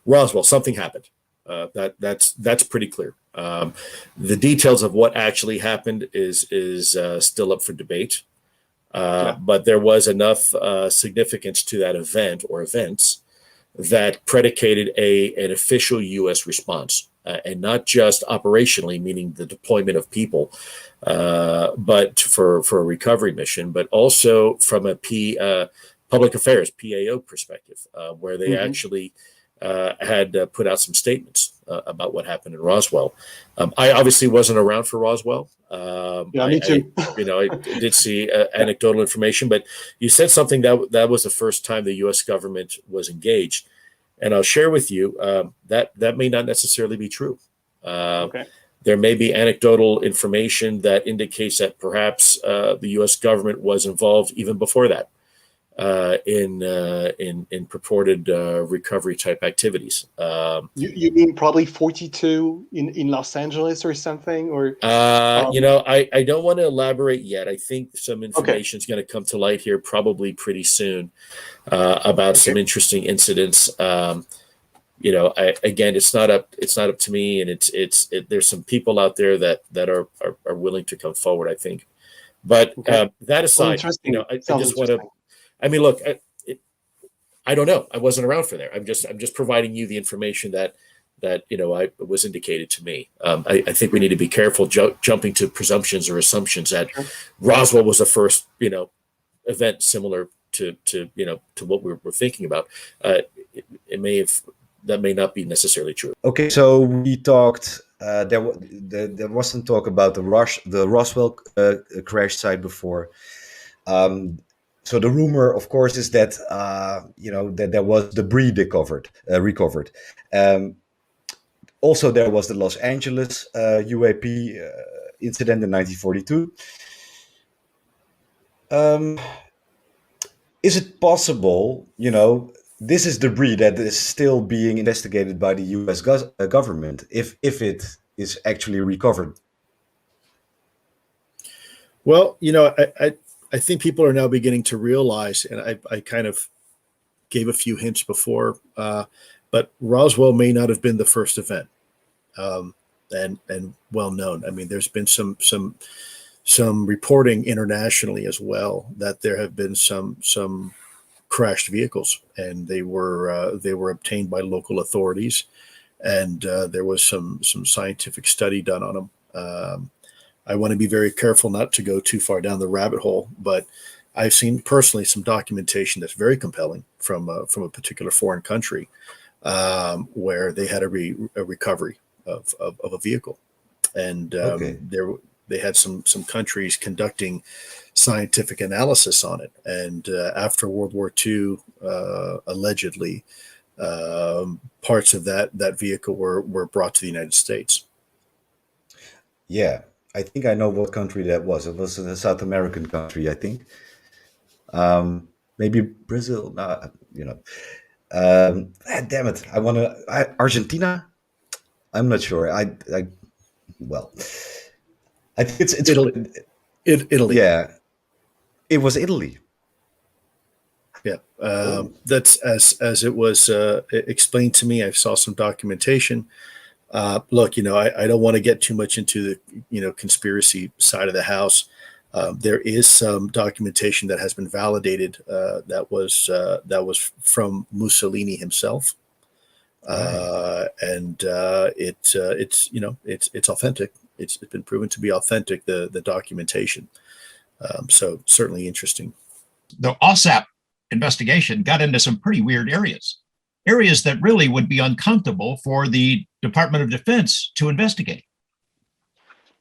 Roswell, something happened. That's pretty clear. The details of what actually happened is still up for debate. But there was enough significance to that event or events that predicated an official U.S. response, and not just operationally, meaning the deployment of people, but for a recovery mission, but also from a public affairs PAO perspective, where they actually had put out some statements about what happened in Roswell. I obviously wasn't around for Roswell. Me too. I did see anecdotal information, but you said something that was the first time the U.S. government was engaged, and I'll share with you that may not necessarily be true. There may be anecdotal information that indicates that perhaps the U.S. government was involved even before that. In purported recovery type activities. You mean probably 42 in Los Angeles or something, or? I don't want to elaborate yet. I think some information is going to come to light here probably pretty soon about some interesting incidents. Again, it's not up to me, and there's some people out there that are willing to come forward, I think. But that aside, I just want to. I mean, look, I don't know. I wasn't around for there. I'm just providing you the information that I was indicated to me. I think we need to be careful jumping to presumptions or assumptions that Roswell was the first event similar to what we're thinking about. That may not be necessarily true. Okay, so we talked. There was some talk about the Roswell crash site before. So the rumor, of course, is that that there was debris recovered. Also, there was the Los Angeles UAP incident in 1942. Is it possible, this is debris that is still being investigated by the U.S. government, if it is actually recovered? Well, I think people are now beginning to realize, and I kind of gave a few hints before, but Roswell may not have been the first event, and well known. I mean, there's been some reporting internationally as well that there have been some crashed vehicles, and they were obtained by local authorities, and there was some scientific study done on them. I want to be very careful not to go too far down the rabbit hole, but I've seen personally some documentation that's very compelling from a particular foreign country where they had a recovery of a vehicle, and they had some countries conducting scientific analysis on it, and after World War II, allegedly, parts of that vehicle were brought to the United States. Yeah. I think I know what country that was. It was a South American country, I think. Maybe Brazil. Damn it! Argentina. I'm not sure. I think it's Italy. Italy. Yeah, it was Italy. Yeah, that's as it was explained to me. I saw some documentation. Look, I don't want to get too much into the, conspiracy side of the house. There is some documentation that has been validated that was from Mussolini himself, and it's authentic. It's been proven to be authentic. The documentation, so certainly interesting. The OSAP investigation got into some pretty weird areas that really would be uncomfortable for the Department of Defense to investigate.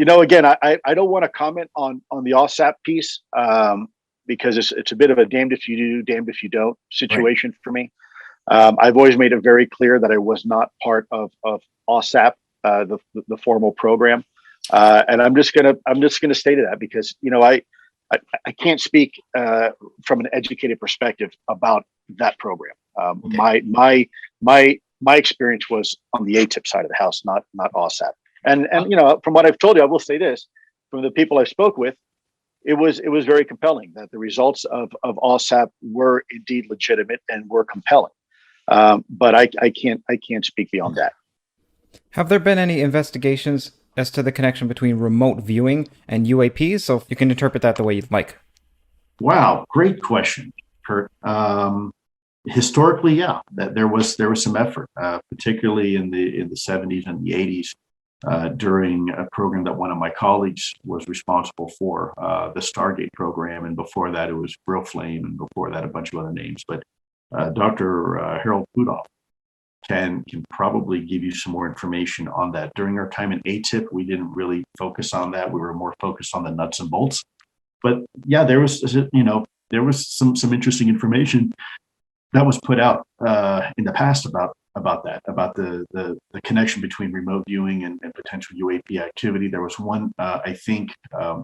Again, I don't want to comment on the OSAP piece because it's a bit of a damned if you do, damned if you don't situation for me. I've always made it very clear that I was not part of OSAP, the formal program, and I'm just gonna state that because I can't speak from an educated perspective about that program. My experience was on the AATIP side of the house, not OSAP. And from what I've told you, I will say this: from the people I spoke with, it was very compelling that the results of OSAP were indeed legitimate and were compelling. But I can't speak beyond that. Have there been any investigations as to the connection between remote viewing and UAPs? So you can interpret that the way you'd like. Wow, great question, Kurt. Historically, yeah, that there was some effort, particularly in the 70s and the 80s, during a program that one of my colleagues was responsible for, the Stargate program, and before that it was Brill Flame, and before that a bunch of other names. But Dr. Harold Pudoff can probably give you some more information on that. During our time in AATIP, we didn't really focus on that. We were more focused on the nuts and bolts. But yeah, there was some interesting information that was put out in the past about the connection between remote viewing and potential UAP activity. There was one, I think,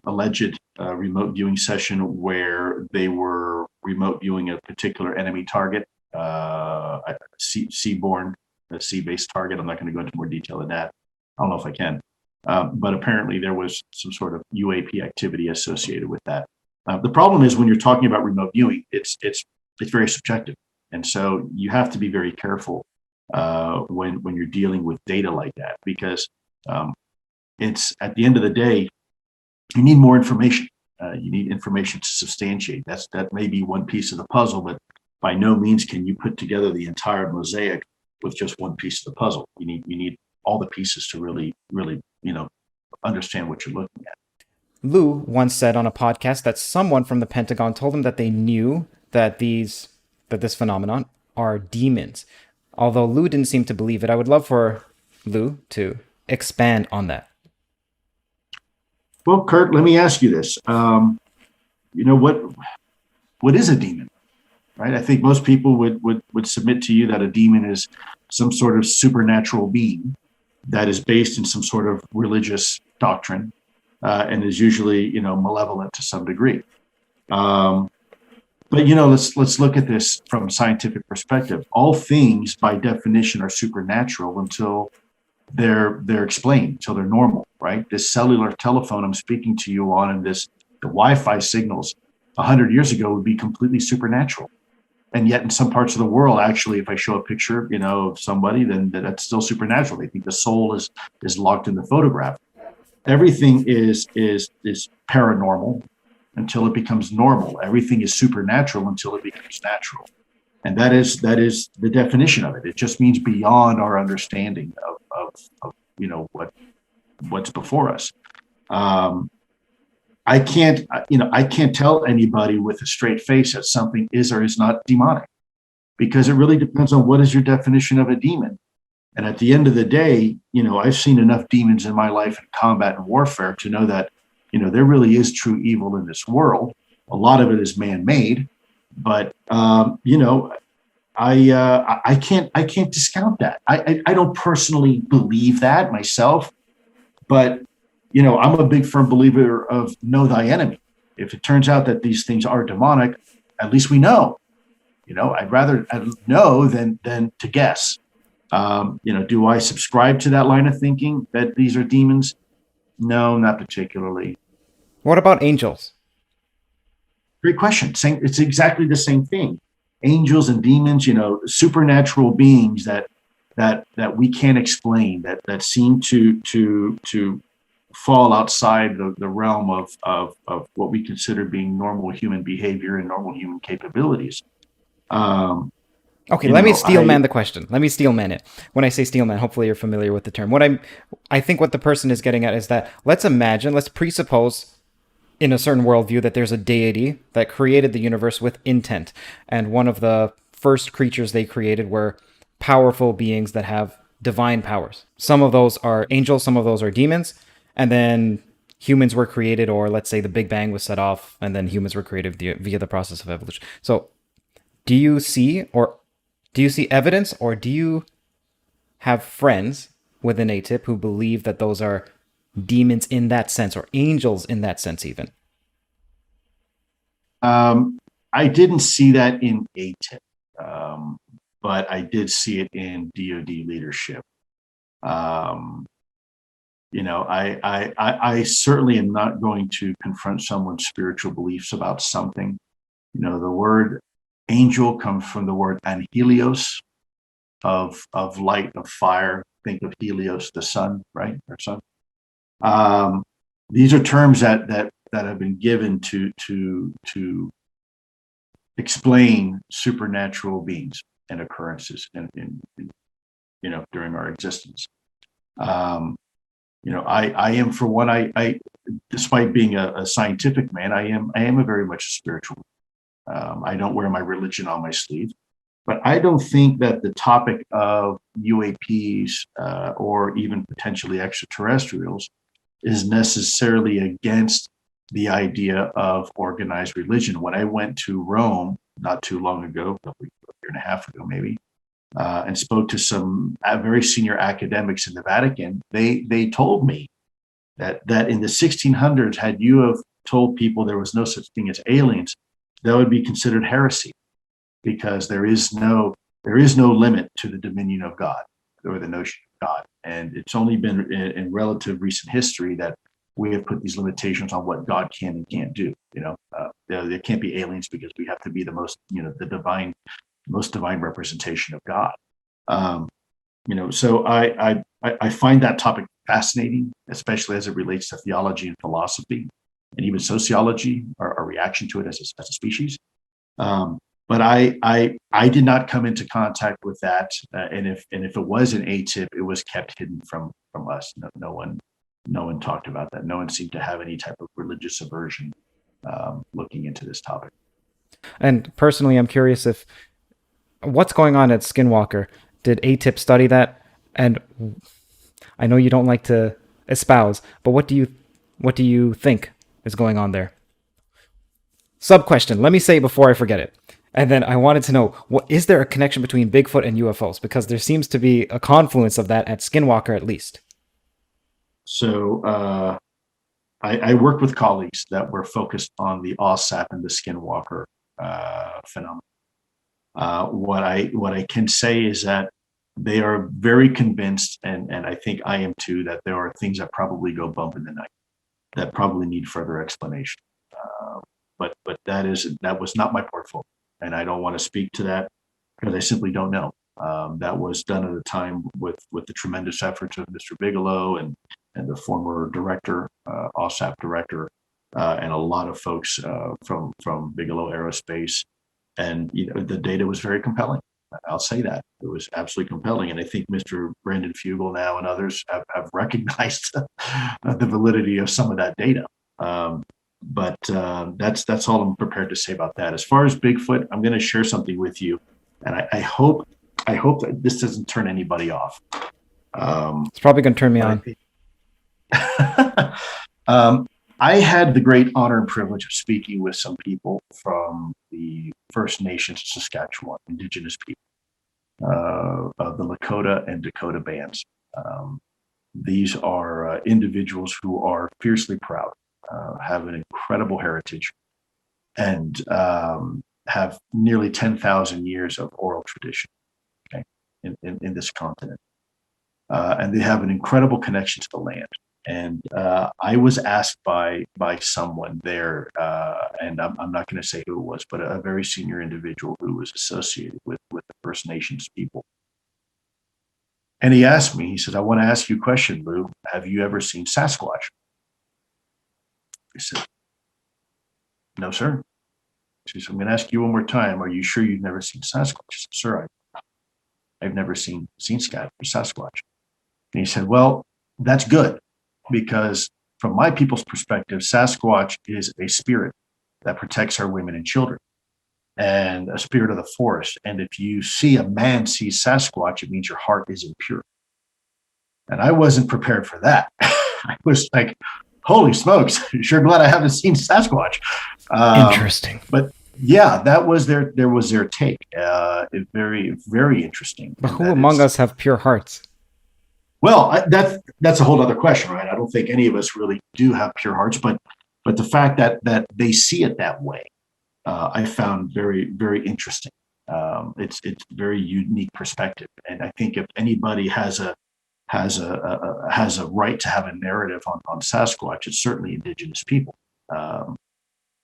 alleged remote viewing session where they were remote viewing a particular enemy target, seaborne, a sea-based target. I'm not going to go into more detail than that. I don't know if I can. But apparently there was some sort of UAP activity associated with that. The problem is when you're talking about remote viewing, it's very subjective. And so you have to be very careful when you're dealing with data like that, because it's, at the end of the day, you need more information. You need information to substantiate. That may be one piece of the puzzle, but by no means can you put together the entire mosaic with just one piece of the puzzle. You need all the pieces to really, understand what you're looking at. Lue once said on a podcast that someone from the Pentagon told him that they knew that this phenomenon are demons. Although Lue didn't seem to believe it, I would love for Lue to expand on that. Well, Kurt, let me ask you this. What is a demon? Right? I think most people would submit to you that a demon is some sort of supernatural being that is based in some sort of religious doctrine and is usually, malevolent to some degree. But let's look at this from a scientific perspective. All things, by definition, are supernatural until they're explained, until they're normal, right? This cellular telephone I'm speaking to you on, and the Wi-Fi signals 100 years ago would be completely supernatural. And yet in some parts of the world, actually, if I show a picture, of somebody, then that's still supernatural. They think the soul is locked in the photograph. Everything is paranormal until it becomes normal. Everything is supernatural until it becomes natural. And that is the definition of it. It just means beyond our understanding of what's before us. I can't tell anybody with a straight face that something is or is not demonic, because it really depends on what is your definition of a demon. And at the end of the day, I've seen enough demons in my life in combat and warfare to know that, there really is true evil in this world. A lot of it is man-made, but I can't discount that. I don't personally believe that myself, but I'm a big firm believer of know thy enemy. If it turns out that these things are demonic, at least we know. I'd rather know than to guess. Do I subscribe to that line of thinking that these are demons? No, not particularly. What about angels? Great question. It's exactly the same thing. Angels and demons, supernatural beings that we can't explain, that seem to fall outside the realm of what we consider being normal human behavior and normal human capabilities. Okay, let me steelman the question. Let me steelman it. When I say steelman, hopefully you're familiar with the term. I think what the person is getting at is that let's presuppose in a certain worldview that there's a deity that created the universe with intent. And one of the first creatures they created were powerful beings that have divine powers. Some of those are angels, some of those are demons. And then humans were created, or let's say the Big Bang was set off, and then humans were created via the process of evolution. So do you see evidence, or do you have friends within AATIP who believe that those are demons in that sense, or angels in that sense even? I didn't see that in AATIP, but I did see it in DoD leadership. I certainly am not going to confront someone's spiritual beliefs about something. The word angel comes from the word anhelios, of light, of fire. Think of Helios, the sun, right? Or sun. These are terms that have been given to explain supernatural beings and occurrences in during our existence. I am, for one, I despite being a scientific man, I am a very much a spiritual. I don't wear my religion on my sleeve, but I don't think that the topic of UAPs or even potentially extraterrestrials is necessarily against the idea of organized religion. When I went to Rome not too long ago, a year and a half ago maybe, and spoke to some very senior academics in the Vatican, they told me that in the 1600s, had you have told people there was no such thing as aliens, that would be considered heresy, because there is no limit to the dominion of God or the notion of God. And it's only been in relative recent history that we have put these limitations on what God can and can't do. There can't be aliens because we have to be the most divine representation of God. So I find that topic fascinating, especially as it relates to theology and philosophy and even sociology, our reaction to it as a species. But I did not come into contact with that, and if it was an AATIP, it was kept hidden from us. No one talked about that. No one seemed to have any type of religious aversion looking into this topic. And personally, I'm curious if what's going on at Skinwalker. Did AATIP study that? And I know you don't like to espouse, but what do you think is going on there? Sub question. Let me say it before I forget it. And then I wanted to know, is there a connection between Bigfoot and UFOs? Because there seems to be a confluence of that at Skinwalker, at least. So I worked with colleagues that were focused on the OSAP and the Skinwalker phenomenon. What I can say is that they are very convinced, and I think I am too, that there are things that probably go bump in the night that probably need further explanation. But that was not my portfolio, and I don't want to speak to that because I simply don't know. That was done at a time with the tremendous efforts of Mr. Bigelow and the former director, OSAP director, and a lot of folks from Bigelow Aerospace. And the data was very compelling. I'll say that. It was absolutely compelling. And I think Mr. Brandon Fugel now and others have recognized the validity of some of that data. But that's all I'm prepared to say about that. As far as Bigfoot, I'm going to share something with you. And I hope that this doesn't turn anybody off. It's probably going to turn me on. I had the great honor and privilege of speaking with some people from the First Nations Saskatchewan, Indigenous people, of the Lakota and Dakota bands. These are individuals who are fiercely proud, have an incredible heritage, and have nearly 10,000 years of oral tradition, okay, in this continent. And they have an incredible connection to the land. And I was asked by someone there, and I'm not going to say who it was, but a very senior individual who was associated with the First Nations people. And he asked me, he said, "I want to ask you a question, Lou. Have you ever seen Sasquatch?" I said, "No, sir." She said, "I'm going to ask you one more time. Are you sure you've never seen Sasquatch?" I said, "Sir, I've never seen Sasquatch." And he said, "Well, that's good. Because from my people's perspective, Sasquatch is a spirit that protects our women and children, and a spirit of the forest. And if you see a man see Sasquatch, it means your heart is impure." And I wasn't prepared for that. I was like, holy smokes, sure glad I haven't seen Sasquatch. Interesting. But yeah, that was their take. Very, very interesting. But who among us have pure hearts? Well, that's a whole other question, right? I don't think any of us really do have pure hearts, but the fact that they see it that way, I found very, very interesting. It's very unique perspective, and I think if anybody has a right to have a narrative on Sasquatch, it's certainly Indigenous people.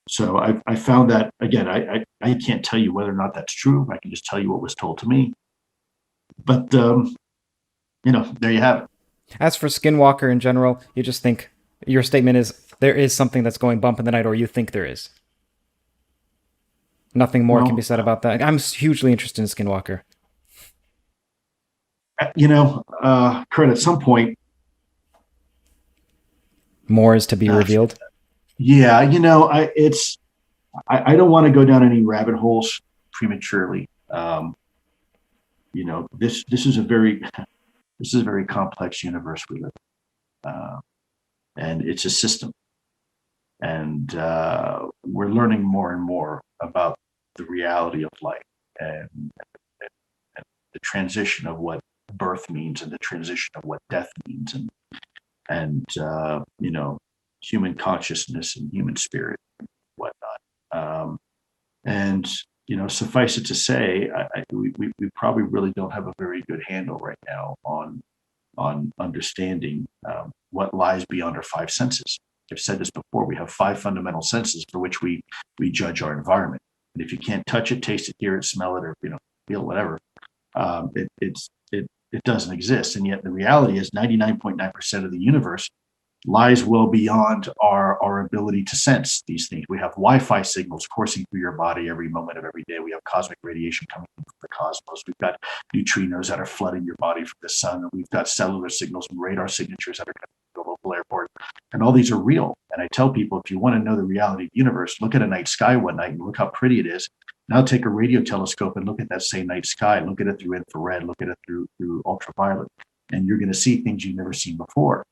So I found that, again, I can't tell you whether or not that's true. I can just tell you what was told to me. But there you have it. As for Skinwalker in general, you just think your statement is there is something that's going bump in the night, or you think there is. Nothing more can be said about that. I'm hugely interested in Skinwalker. Kurt, at some point, more is to be revealed. Yeah, I don't want to go down any rabbit holes prematurely. This is a very complex universe we live in, and it's a system, and we're learning more and more about the reality of life and the transition of what birth means and the transition of what death means, and human consciousness and human spirit and whatnot. Suffice it to say, we probably really don't have a very good handle right now on understanding what lies beyond our five senses. I've said this before. We have five fundamental senses for which we judge our environment. And if you can't touch it, taste it, hear it, smell it, or feel whatever, it doesn't exist. And yet the reality is 99.9% of the universe lies well beyond our ability to sense these things. We have Wi-Fi signals coursing through your body every moment of every day. We have cosmic radiation coming from the cosmos. We've got neutrinos that are flooding your body from the sun. And we've got cellular signals and radar signatures that are coming from the local airport. And all these are real. And I tell people, if you want to know the reality of the universe, look at a night sky one night and look how pretty it is. Now take a radio telescope and look at that same night sky. Look at it through infrared. Look at it through ultraviolet. And you're going to see things you've never seen before.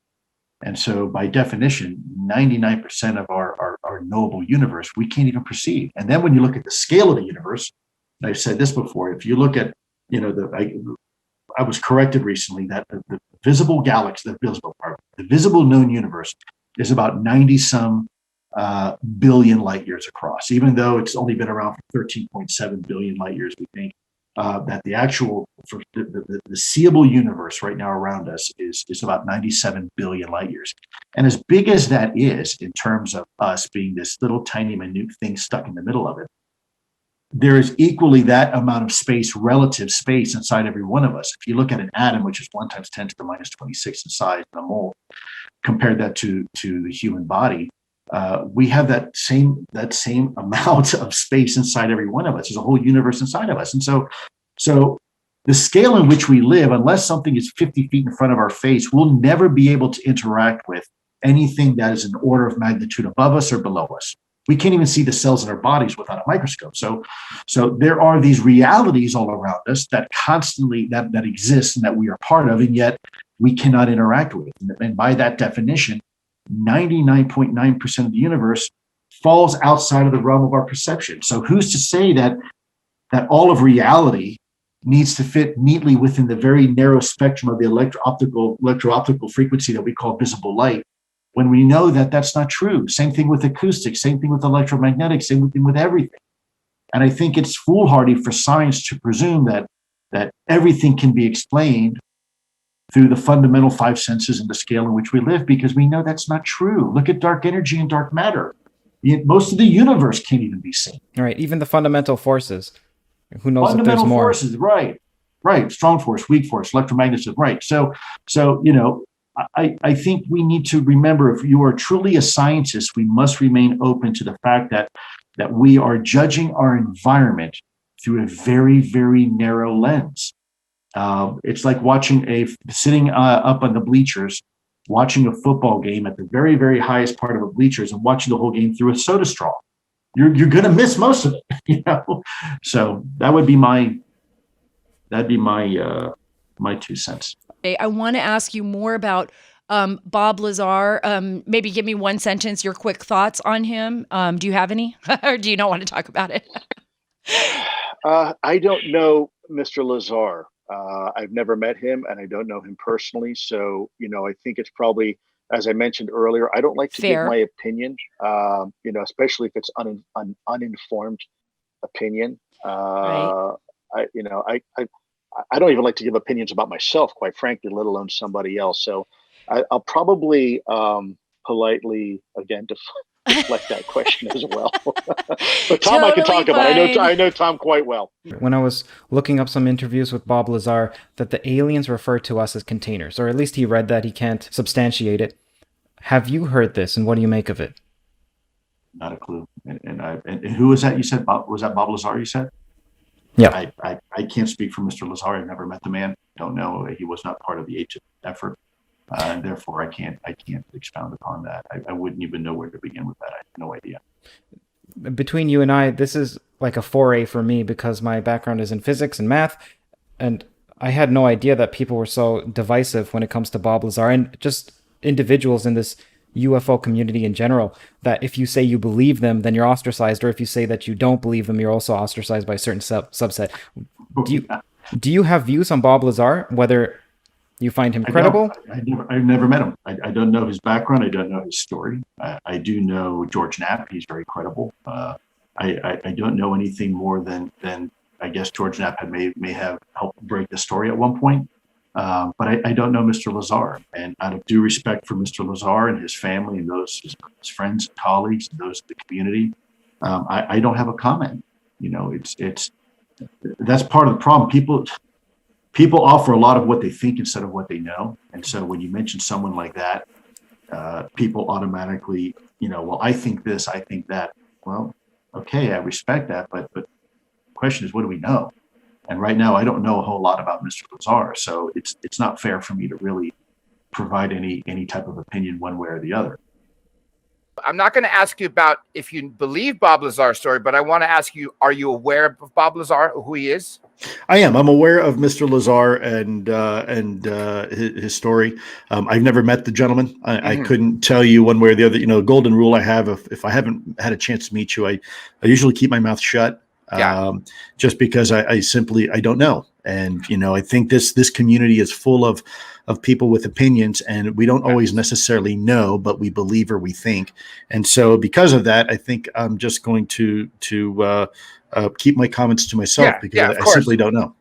And so by definition, 99% of our knowable universe, we can't even perceive. And then when you look at the scale of the universe, and I've said this before, if you look at, I was corrected recently that the visible galaxy, the visible known universe is about 90 some billion light years across, even though it's only been around for 13.7 billion light years, we think. That the actual the seeable universe right now around us is about 97 billion light years. And as big as that is in terms of us being this little tiny minute thing stuck in the middle of it, there is equally that amount of space, relative space inside every one of us. If you look at an atom, which is 1 × 10⁻26 in size in a mole, compare that to the human body, we have that same amount of space inside every one of us. There's a whole universe inside of us. And so the scale in which we live, unless something is 50 feet in front of our face, we'll never be able to interact with anything that is an order of magnitude above us or below us. We can't even see the cells in our bodies without a microscope. So there are these realities all around us that constantly that exist and that we are part of, and yet we cannot interact with. And by that definition, 99.9% of the universe falls outside of the realm of our perception. So who's to say that all of reality needs to fit neatly within the very narrow spectrum of the electro-optical frequency that we call visible light, when we know that that's not true? Same thing with acoustics, same thing with electromagnetic, same thing with everything. And I think it's foolhardy for science to presume that everything can be explained through the fundamental five senses and the scale in which we live, because we know that's not true. Look at dark energy and dark matter. Most of the universe can't even be seen. All right, even the fundamental forces. Who knows if there's more? Fundamental forces, right. Strong force, weak force, electromagnetism, right. So I think we need to remember, if you are truly a scientist, we must remain open to the fact that we are judging our environment through a very, very narrow lens. It's like sitting up on the bleachers, watching a football game at the very, very highest part of the bleachers and watching the whole game through a soda straw. You're going to miss most of it, So that would be my 2 cents. I want to ask you more about Bob Lazar. Maybe give me one sentence, your quick thoughts on him. Do you have any, or do you not want to talk about it? I don't know Mr. Lazar. I've never met him, and I don't know him personally. So, I think it's probably, as I mentioned earlier, I don't like to give my opinion, especially if it's an uninformed opinion. Right. I don't even like to give opinions about myself, quite frankly, let alone somebody else. So I'll probably politely, again, deflect that question as well. But Tom, I can Totally talk about. fine. I know Tom quite well. When I was looking up some interviews with Bob Lazar, that the aliens refer to us as containers, or at least he read that. He can't substantiate it. Have you heard this, and what do you make of it? Not a clue. And who was that? You said Bob, was that Bob Lazar? You said? Yeah. I can't speak for Mr. Lazar. I've never met the man. Don't know. He was not part of the AATIP effort, and therefore I can't expound upon that. I wouldn't even know where to begin with that. I have no idea. Between you and I, this is like a foray for me because my background is in physics and math, and I had no idea that people were so divisive when it comes to Bob Lazar and just individuals in this UFO community in general, that if you say you believe them, then you're ostracized, or if you say that you don't believe them, you're also ostracized by a certain subset. Do you have views on Bob Lazar, whether you find him credible? I've never met him. I don't know his background. I don't know his story. I do know George Knapp. He's very credible. I don't know anything more than I guess George Knapp may have helped break the story at one point. But I don't know Mr. Lazar, and out of due respect for Mr. Lazar and his family and his friends, and colleagues, and those in the community, I don't have a comment. You know, that's part of the problem. People offer a lot of what they think instead of what they know, and so when you mention someone like that, people automatically, well, I think this, I think that. Well, okay, I respect that, but the question is, what do we know? And right now, I don't know a whole lot about Mr. Lazar, so it's not fair for me to really provide any type of opinion one way or the other. I'm not going to ask you about if you believe Bob Lazar's story, but I want to ask you, are you aware of Bob Lazar, who he is? I am. I'm aware of Mr. Lazar and his story. I've never met the gentleman. I couldn't tell you one way or the other. Golden rule I have, if I haven't had a chance to meet you, I usually keep my mouth shut. Just because I simply don't know. And, I think this community is full of people with opinions, and we don't always necessarily know, but we believe or we think. And so because of that, I think I'm just going to keep my comments to myself because I simply don't know.